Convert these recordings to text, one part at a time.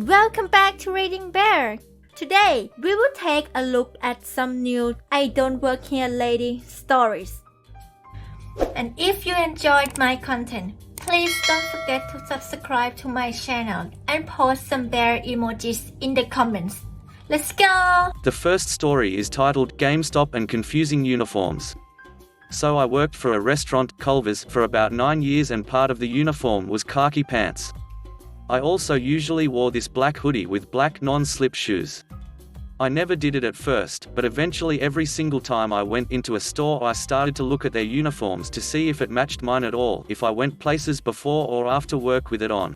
Welcome back to Reading Bear. Today, we will take a look at some new I Don't Work Here Lady stories. And if you enjoyed my content, please don't forget to subscribe to my channel and post some bear emojis in the comments. Let's go! The first story is titled GameStop and Confusing Uniforms. So I worked for a restaurant, Culver's, for about 9 years and part of the uniform was khaki pants. I also usually wore this black hoodie with black non-slip shoes. I never did it at first, but eventually every single time I went into a store I started to look at their uniforms to see if it matched mine at all, if I went places before or after work with it on.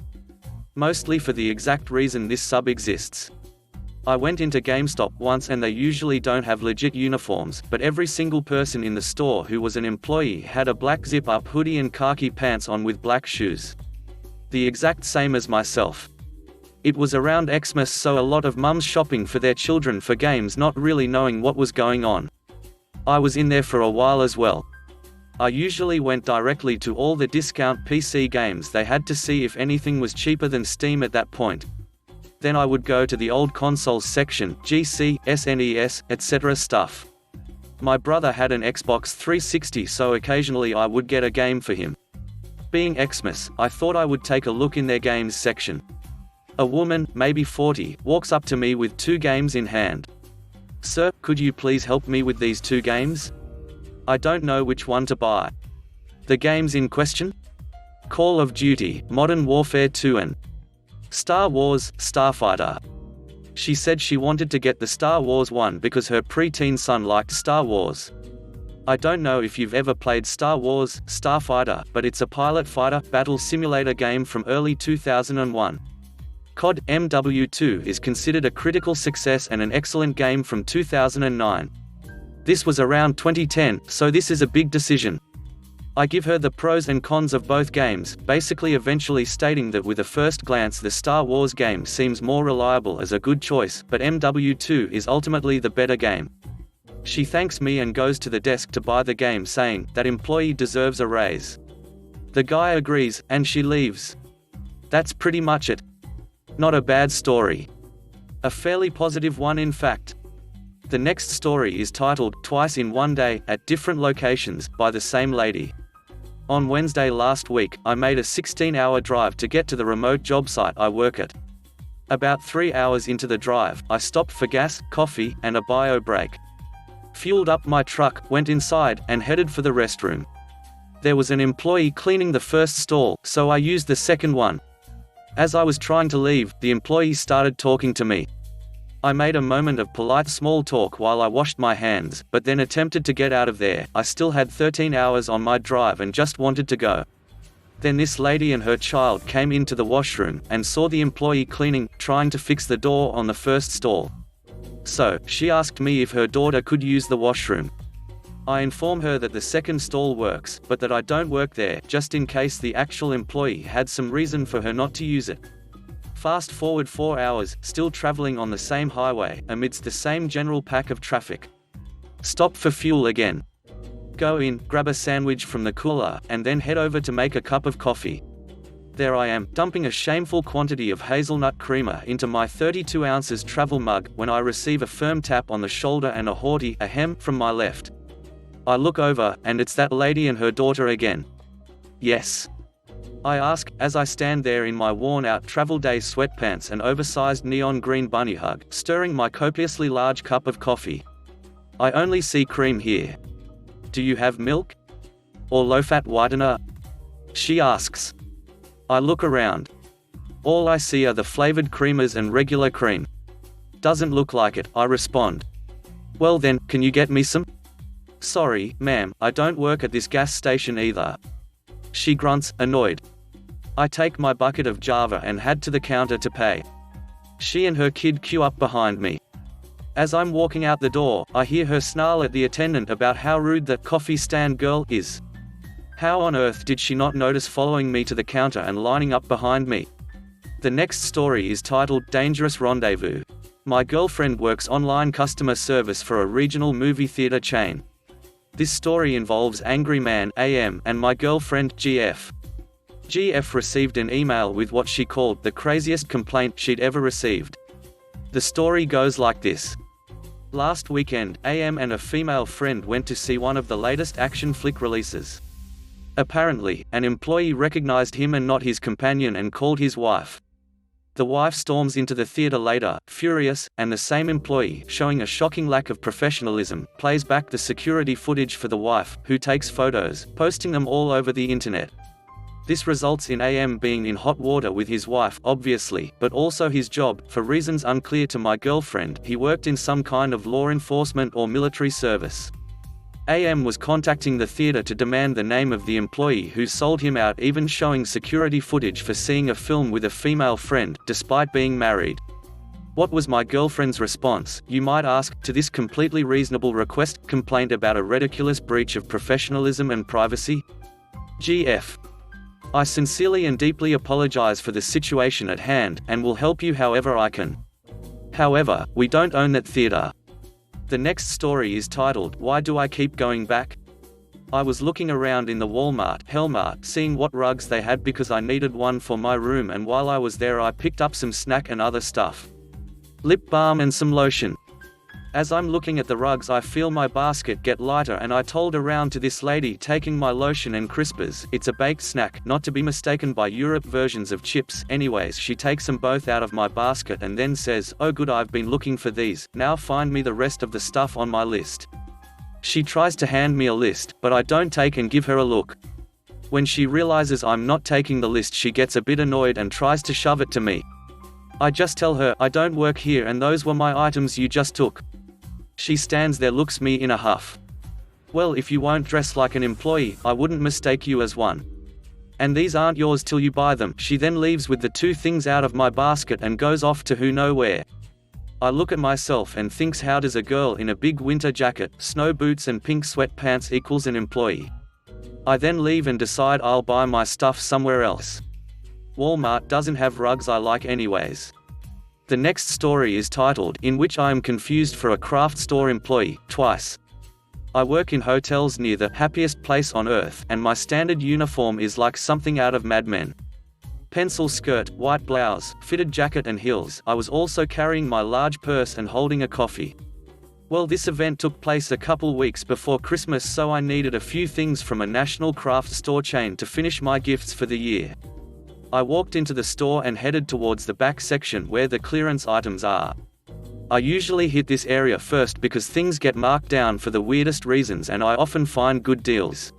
Mostly for the exact reason this sub exists. I went into GameStop once and they usually don't have legit uniforms, but every single person in the store who was an employee had a black zip-up hoodie and khaki pants on with black shoes. The exact same as myself. It was around Xmas, so a lot of mums shopping for their children for games, not really knowing what was going on. I was in there for a while as well. I usually went directly to all the discount PC games they had to see if anything was cheaper than Steam at that point. Then I would go to the old consoles section, GC, SNES, etc. stuff. My brother had an Xbox 360, so occasionally I would get a game for him. Being Xmas, I thought I would take a look in their games section. A woman, maybe 40, walks up to me with 2 games in hand. "Sir, could you please help me with these 2 games? I don't know which one to buy." The games in question? Call of Duty, Modern Warfare 2 and Star Wars, Starfighter. She said she wanted to get the Star Wars one because her preteen son liked Star Wars. I don't know if you've ever played Star Wars, Starfighter, but it's a pilot fighter, battle simulator game from early 2001. COD MW2 is considered a critical success and an excellent game from 2009. This was around 2010, so this is a big decision. I give her the pros and cons of both games, basically eventually stating that with a first glance the Star Wars game seems more reliable as a good choice, but MW2 is ultimately the better game. She thanks me and goes to the desk to buy the game, saying, "That employee deserves a raise." The guy agrees, and she leaves. That's pretty much it. Not a bad story. A fairly positive one in fact. The next story is titled Twice in One Day, at Different Locations, by the same lady. On Wednesday last week, I made a 16-hour drive to get to the remote job site I work at. About 3 hours into the drive, I stopped for gas, coffee, and a bio break. Fueled up my truck, went inside, and headed for the restroom. There was an employee cleaning the first stall, so I used the second one. As I was trying to leave, the employee started talking to me. I made a moment of polite small talk while I washed my hands, but then attempted to get out of there. I still had 13 hours on my drive and just wanted to go. Then this lady and her child came into the washroom, and saw the employee cleaning, trying to fix the door on the first stall. So, she asked me if her daughter could use the washroom. I inform her that the second stall works, but that I don't work there, just in case the actual employee had some reason for her not to use it. Fast forward 4 hours, still traveling on the same highway, amidst the same general pack of traffic. Stop for fuel again. Go in, grab a sandwich from the cooler, and then head over to make a cup of coffee. There I am, dumping a shameful quantity of hazelnut creamer into my 32 ounces travel mug, when I receive a firm tap on the shoulder and a haughty ahem from my left. I look over, and it's that lady and her daughter again. "Yes?" I ask, as I stand there in my worn-out travel day sweatpants and oversized neon green bunny hug, stirring my copiously large cup of coffee. "I only see cream here. Do you have milk? Or low-fat whitener?" she asks. I look around. All I see are the flavored creamers and regular cream. "Doesn't look like it," I respond. "Well then, can you get me some?" "Sorry, ma'am, I don't work at this gas station either." She grunts, annoyed. I take my bucket of Java and head to the counter to pay. She and her kid queue up behind me. As I'm walking out the door, I hear her snarl at the attendant about how rude that coffee stand girl is. How on earth did she not notice following me to the counter and lining up behind me? The next story is titled Dangerous Rendezvous. My girlfriend works online customer service for a regional movie theater chain. This story involves Angry Man AM and my girlfriend GF. GF received an email with what she called the craziest complaint she'd ever received. The story goes like this. Last weekend, AM and a female friend went to see one of the latest action flick releases. Apparently, an employee recognized him and not his companion and called his wife. The wife storms into the theater later, furious, and the same employee, showing a shocking lack of professionalism, plays back the security footage for the wife, who takes photos, posting them all over the internet. This results in AM being in hot water with his wife, obviously, but also his job. For reasons unclear to my girlfriend, he worked in some kind of law enforcement or military service. AM was contacting the theater to demand the name of the employee who sold him out, even showing security footage for seeing a film with a female friend, despite being married. What was my girlfriend's response, you might ask, to this completely reasonable request, complaint about a ridiculous breach of professionalism and privacy? GF. I sincerely and deeply apologize for the situation at hand, and will help you however I can. However, we don't own that theater. The next story is titled, Why Do I Keep Going Back? I was looking around in the Hellmart, seeing what rugs they had because I needed one for my room, and while I was there I picked up some snack and other stuff. Lip balm and some lotion. As I'm looking at the rugs I feel my basket get lighter, and I told around to this lady taking my lotion and crispers, it's a baked snack, not to be mistaken by Europe versions of chips. Anyways, she takes them both out of my basket and then says, oh good, I've been looking for these, now find me the rest of the stuff on my list. She tries to hand me a list, but I don't take and give her a look. When she realizes I'm not taking the list she gets a bit annoyed and tries to shove it to me. I just tell her, I don't work here and those were my items you just took. She stands there, looks me in a huff. Well, if you won't dress like an employee, I wouldn't mistake you as one. And these aren't yours till you buy them. She then leaves with the two things out of my basket and goes off to who know where. I look at myself and thinks, how does a girl in a big winter jacket, snow boots and pink sweatpants equals an employee? I then leave and decide I'll buy my stuff somewhere else. Walmart doesn't have rugs I like anyways. The next story is titled, In Which I Am Confused for a Craft Store Employee, Twice. I work in hotels near the happiest place on earth, and my standard uniform is like something out of Mad Men. Pencil skirt, white blouse, fitted jacket and heels. I was also carrying my large purse and holding a coffee. Well, this event took place a couple weeks before Christmas, so I needed a few things from a national craft store chain to finish my gifts for the year. I walked into the store and headed towards the back section where the clearance items are. I usually hit this area first because things get marked down for the weirdest reasons and I often find good deals.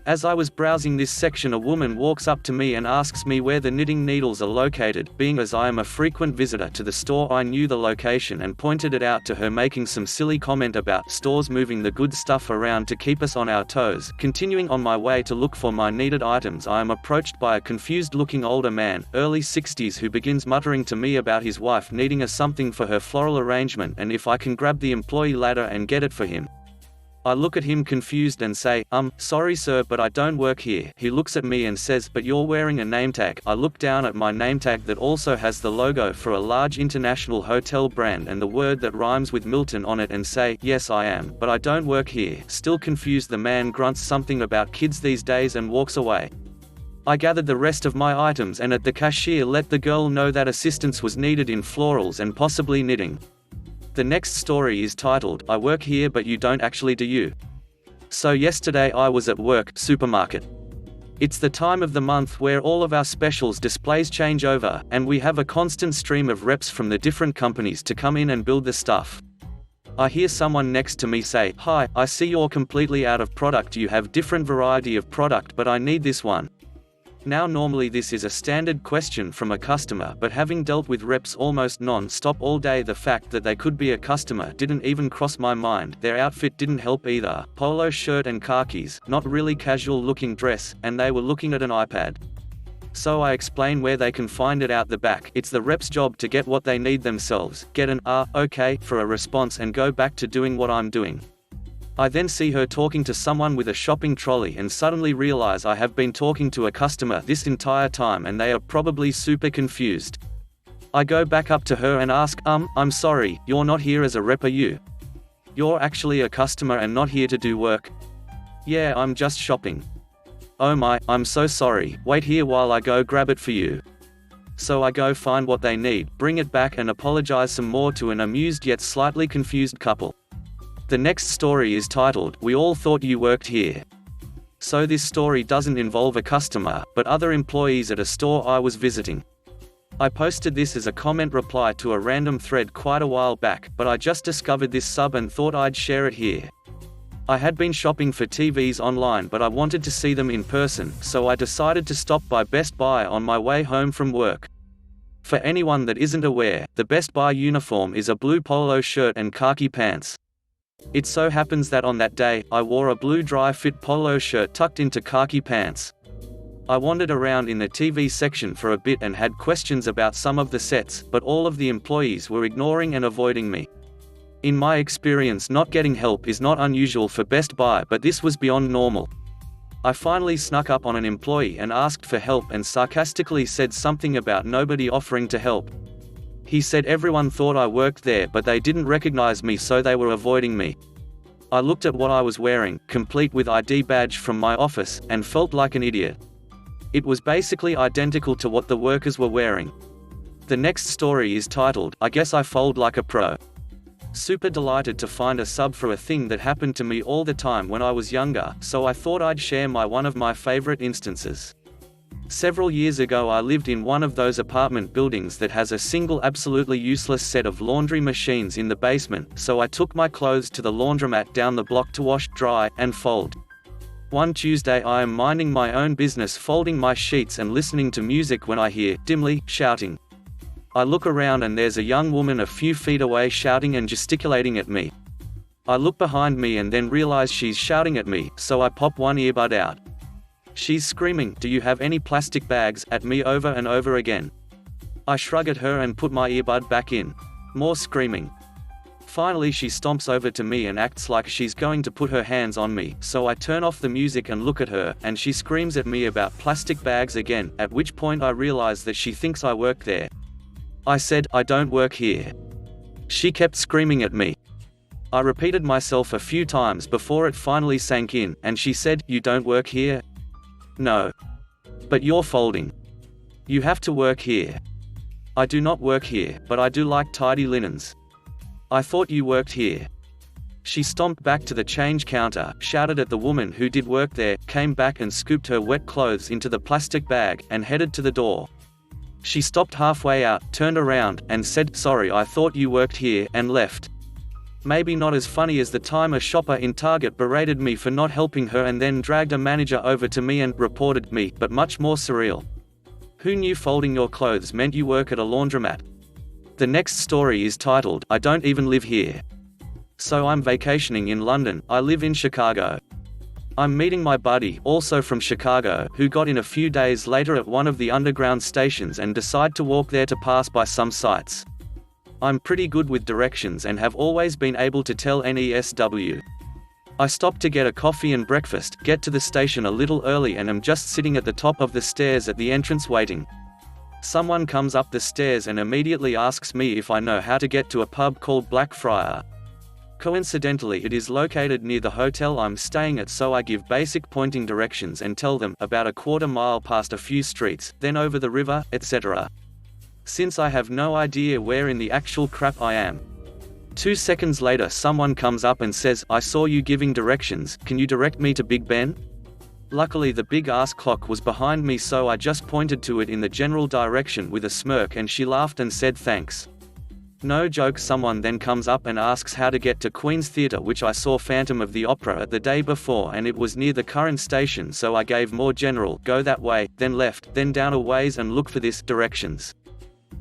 As I was browsing this section, a woman walks up to me and asks me where the knitting needles are located. Being as I am a frequent visitor to the store, I knew the location and pointed it out to her, making some silly comment about stores moving the good stuff around to keep us on our toes. Continuing on my way to look for my needed items, I am approached by a confused-looking older man, early 60s, who begins muttering to me about his wife needing something for her floral arrangement and if I can grab the employee ladder and get it for him. I look at him confused and say, sorry sir, but I don't work here. He looks at me and says, but you're wearing a name tag. I look down at my name tag that also has the logo for a large international hotel brand and the word that rhymes with Milton on it and say, yes I am, but I don't work here. Still confused, the man grunts something about kids these days and walks away. I gathered the rest of my items and at the cashier let the girl know that assistance was needed in florals and possibly knitting. The next story is titled, I work here but you don't actually, do you? So yesterday I was at work, supermarket. It's the time of the month where all of our specials displays change over, and we have a constant stream of reps from the different companies to come in and build the stuff. I hear someone next to me say, hi, I see you're completely out of product, you have different variety of product but I need this one. Now normally this is a standard question from a customer, but having dealt with reps almost non-stop all day, the fact that they could be a customer didn't even cross my mind. Their outfit didn't help either, polo shirt and khakis, not really casual looking dress, and they were looking at an iPad. So I explain where they can find it out the back. It's the rep's job to get what they need themselves, get an okay for a response and go back to doing what I'm doing. I then see her talking to someone with a shopping trolley and suddenly realize I have been talking to a customer this entire time and they are probably super confused. I go back up to her and ask, I'm sorry, you're not here as a rep, are you? You're actually a customer and not here to do work? Yeah, I'm just shopping. "Oh my, I'm so sorry, wait here while I go grab it for you." So I go find what they need, bring it back and apologize some more to an amused yet slightly confused couple. The next story is titled, "We all thought you worked here." So this story doesn't involve a customer, but other employees at a store I was visiting. I posted this as a comment reply to a random thread quite a while back, but I just discovered this sub and thought I'd share it here. I had been shopping for TVs online, but I wanted to see them in person, so I decided to stop by Best Buy on my way home from work. For anyone that isn't aware, the Best Buy uniform is a blue polo shirt and khaki pants. It so happens that on that day, I wore a blue dry-fit polo shirt tucked into khaki pants. I wandered around in the TV section for a bit and had questions about some of the sets, but all of the employees were ignoring and avoiding me. In my experience, not getting help is not unusual for Best Buy, but this was beyond normal. I finally snuck up on an employee and asked for help and sarcastically said something about nobody offering to help. He said everyone thought I worked there, but they didn't recognize me, so they were avoiding me. I looked at what I was wearing, complete with ID badge from my office, and felt like an idiot. It was basically identical to what the workers were wearing. The next story is titled, "I Guess I Fold Like a Pro." Super delighted to find a sub for a thing that happened to me all the time when I was younger, so I thought I'd share one of my favorite instances. Several years ago I lived in one of those apartment buildings that has a single absolutely useless set of laundry machines in the basement, so I took my clothes to the laundromat down the block to wash, dry, and fold. One Tuesday I am minding my own business folding my sheets and listening to music when I hear, dimly, shouting. I look around and there's a young woman a few feet away shouting and gesticulating at me. I look behind me and then realize she's shouting at me, so I pop one earbud out. She's screaming, "Do you have any plastic bags?" at me over and over again. I shrug at her and put my earbud back in. More screaming. Finally she stomps over to me and acts like she's going to put her hands on me, so I turn off the music and look at her, and she screams at me about plastic bags again, at which point I realize that she thinks I work there. I said, "I don't work here." She kept screaming at me. I repeated myself a few times before it finally sank in, and she said, "You don't work here?" "No. But you're folding. You have to work here." "I do not work here, but I do like tidy linens." "I thought you worked here." She stomped back to the change counter, shouted at the woman who did work there, came back and scooped her wet clothes into the plastic bag, and headed to the door. She stopped halfway out, turned around, and said, "Sorry, I thought you worked here," and left. Maybe not as funny as the time a shopper in Target berated me for not helping her and then dragged a manager over to me and reported me, but much more surreal. Who knew folding your clothes meant you work at a laundromat? The next story is titled, "I Don't Even Live Here." So I'm vacationing in London, I live in Chicago. I'm meeting my buddy, also from Chicago, who got in a few days later at one of the underground stations and decide to walk there to pass by some sites. I'm pretty good with directions and have always been able to tell NESW. I stop to get a coffee and breakfast, get to the station a little early and am just sitting at the top of the stairs at the entrance waiting. Someone comes up the stairs and immediately asks me if I know how to get to a pub called Blackfriar. Coincidentally, it is located near the hotel I'm staying at, so I give basic pointing directions and tell them about a quarter mile past a few streets, then over the river, etc. Since I have no idea where in the actual crap I am. 2 seconds later someone comes up and says, "I saw you giving directions, can you direct me to Big Ben?" Luckily the big ass clock was behind me, so I just pointed to it in the general direction with a smirk and she laughed and said thanks. No joke, someone then comes up and asks how to get to Queen's Theatre, which I saw Phantom of the Opera at the day before and it was near the current station, so I gave more general, "Go that way, then left, then down a ways and look for this," directions.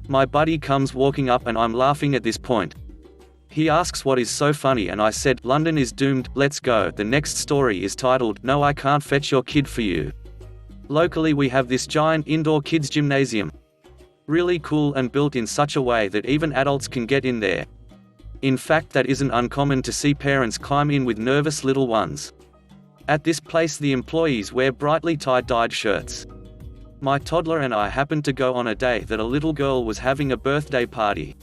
My buddy comes walking up and I'm laughing at this point. He asks what is so funny and I said, "London is doomed, let's go." The next story is titled, "No, I Can't Fetch Your Kid for You." Locally we have this giant indoor kids gymnasium. Really cool and built in such a way that even adults can get in there. In fact, that isn't uncommon to see parents climb in with nervous little ones. At this place the employees wear brightly tie-dyed shirts. My toddler and I happened to go on a day that a little girl was having a birthday party.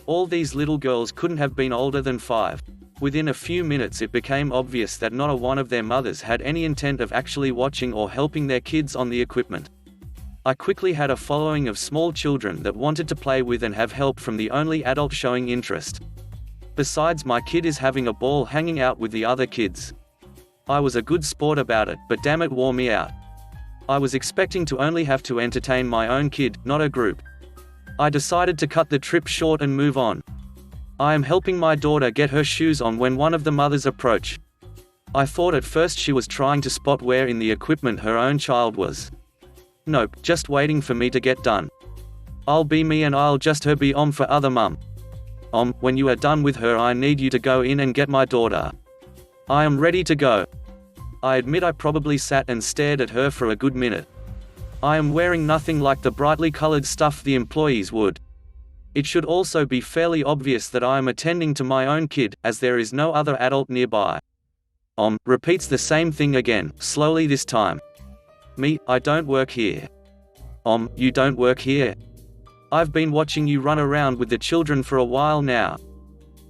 All these little girls couldn't have been older than 5. Within a few minutes it became obvious that not a one of their mothers had any intent of actually watching or helping their kids on the equipment. I quickly had a following of small children that wanted to play with and have help from the only adult showing interest. Besides, my kid is having a ball hanging out with the other kids. I was a good sport about it, but damn, it wore me out. I was expecting to only have to entertain my own kid, not a group. I decided to cut the trip short and move on. I am helping my daughter get her shoes on when one of the mothers approached. I thought at first she was trying to spot where in the equipment her own child was. Nope, just waiting for me to get done. I'll be me and I'll just her be for other mum. When you are done with her, I need you to go in and get my daughter. I am ready to go. I admit I probably sat and stared at her for a good minute. I am wearing nothing like the brightly colored stuff the employees would. It should also be fairly obvious that I am attending to my own kid, as there is no other adult nearby. Repeats the same thing again, slowly this time. Me, I don't work here. You don't work here? I've been watching you run around with the children for a while now.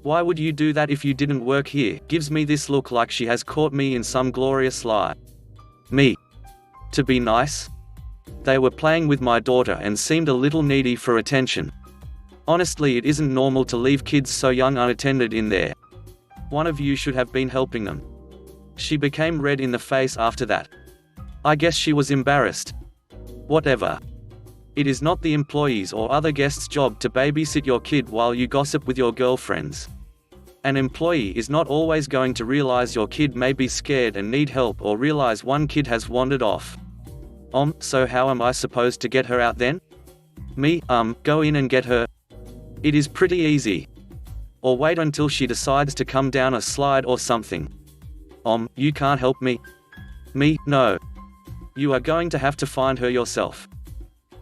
Why would you do that if you didn't work here? Gives me this look like she has caught me in some glorious lie. Me. To be nice? They were playing with my daughter and seemed a little needy for attention. Honestly, it isn't normal to leave kids so young unattended in there. One of you should have been helping them. She became red in the face after that. I guess she was embarrassed. Whatever. It is not the employees' or other guests' job to babysit your kid while you gossip with your girlfriends. An employee is not always going to realize your kid may be scared and need help, or realize one kid has wandered off. So how am I supposed to get her out then? Me, go in and get her. It is pretty easy. Or wait until she decides to come down a slide or something. You can't help me. Me, no. You are going to have to find her yourself.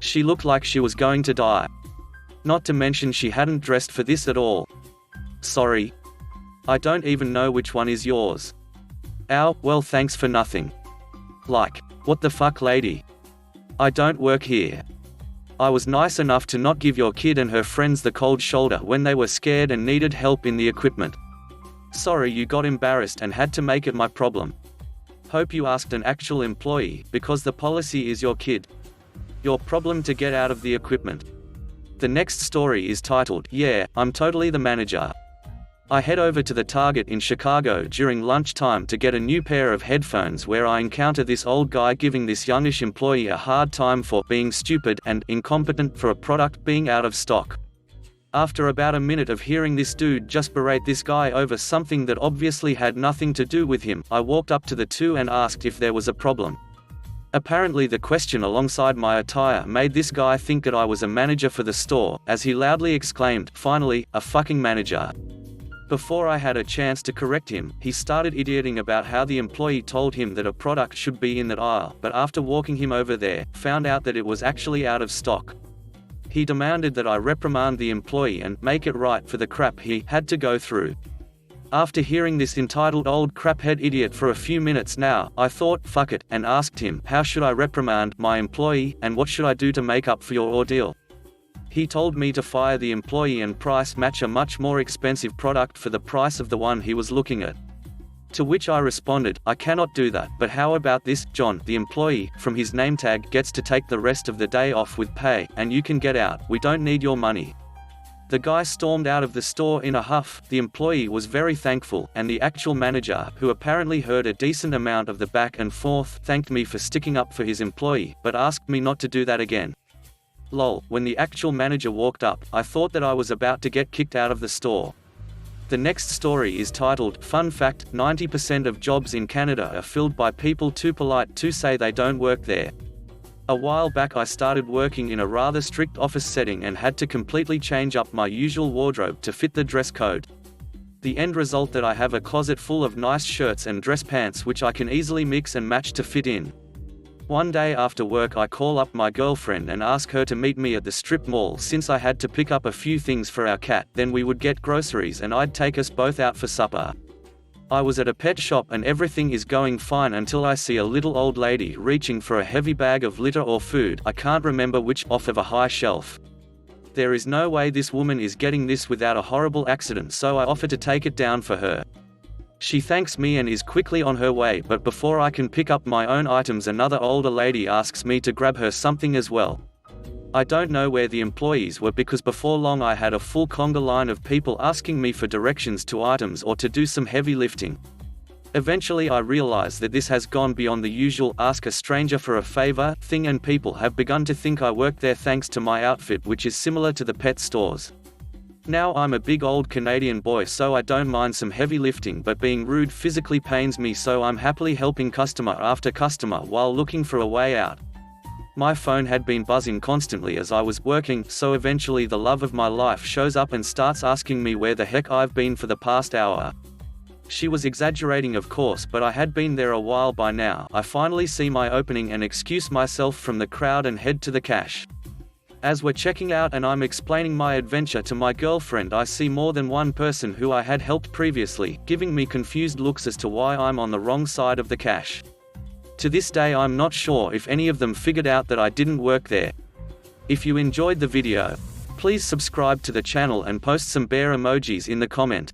She looked like she was going to die. Not to mention she hadn't dressed for this at all. Sorry. I don't even know which one is yours. Ow, well thanks for nothing. Like, what the fuck, lady? I don't work here. I was nice enough to not give your kid and her friends the cold shoulder when they were scared and needed help in the equipment. Sorry you got embarrassed and had to make it my problem. Hope you asked an actual employee, because the policy is your kid. Your problem to get out of the equipment. The next story is titled, Yeah, I'm Totally the Manager. I head over to the Target in Chicago during lunchtime to get a new pair of headphones, where I encounter this old guy giving this youngish employee a hard time for being stupid and incompetent for a product being out of stock. After about a minute of hearing this dude just berate this guy over something that obviously had nothing to do with him, I walked up to the two and asked if there was a problem. Apparently the question alongside my attire made this guy think that I was a manager for the store, as he loudly exclaimed, "Finally, a fucking manager." Before I had a chance to correct him, he started idioting about how the employee told him that a product should be in that aisle, but after walking him over there, found out that it was actually out of stock. He demanded that I reprimand the employee and make it right for the crap he had to go through. After hearing this entitled old craphead idiot for a few minutes now, I thought, fuck it, and asked him, how should I reprimand my employee, and what should I do to make up for your ordeal? He told me to fire the employee and price match a much more expensive product for the price of the one he was looking at. To which I responded, I cannot do that, but how about this, John, the employee, from his name tag, gets to take the rest of the day off with pay, and you can get out, we don't need your money. The guy stormed out of the store in a huff. The employee was very thankful, and the actual manager, who apparently heard a decent amount of the back and forth, thanked me for sticking up for his employee, but asked me not to do that again. Lol, when the actual manager walked up, I thought that I was about to get kicked out of the store. The next story is titled, Fun Fact, 90% of jobs in Canada are filled by people too polite to say they don't work there. A while back I started working in a rather strict office setting and had to completely change up my usual wardrobe to fit the dress code. The end result that I have a closet full of nice shirts and dress pants which I can easily mix and match to fit in. One day after work I call up my girlfriend and ask her to meet me at the strip mall since I had to pick up a few things for our cat, then we would get groceries and I'd take us both out for supper. I was at a pet shop and everything is going fine until I see a little old lady reaching for a heavy bag of litter or food, I can't remember which, off of a high shelf. there is no way this woman is getting this without a horrible accident, so I offer to take it down for her. She thanks me and is quickly on her way, but before I can pick up my own items, another older lady asks me to grab her something as well. I don't know where the employees were because before long I had a full conga line of people asking me for directions to items or to do some heavy lifting. Eventually I realize that this has gone beyond the usual ask a stranger for a favor thing, and people have begun to think I work there thanks to my outfit, which is similar to the pet stores. Now I'm a big old Canadian boy, so I don't mind some heavy lifting, but being rude physically pains me, so I'm happily helping customer after customer while looking for a way out. My phone had been buzzing constantly as I was working, so eventually the love of my life shows up and starts asking me where the heck I've been for the past hour. She was exaggerating, of course, but I had been there a while by now. I finally see my opening and excuse myself from the crowd and head to the cash. As we're checking out and I'm explaining my adventure to my girlfriend, I see more than one person who I had helped previously, giving me confused looks as to why I'm on the wrong side of the cash. To this day I'm not sure if any of them figured out that I didn't work there. If you enjoyed the video, please subscribe to the channel and post some bear emojis in the comment.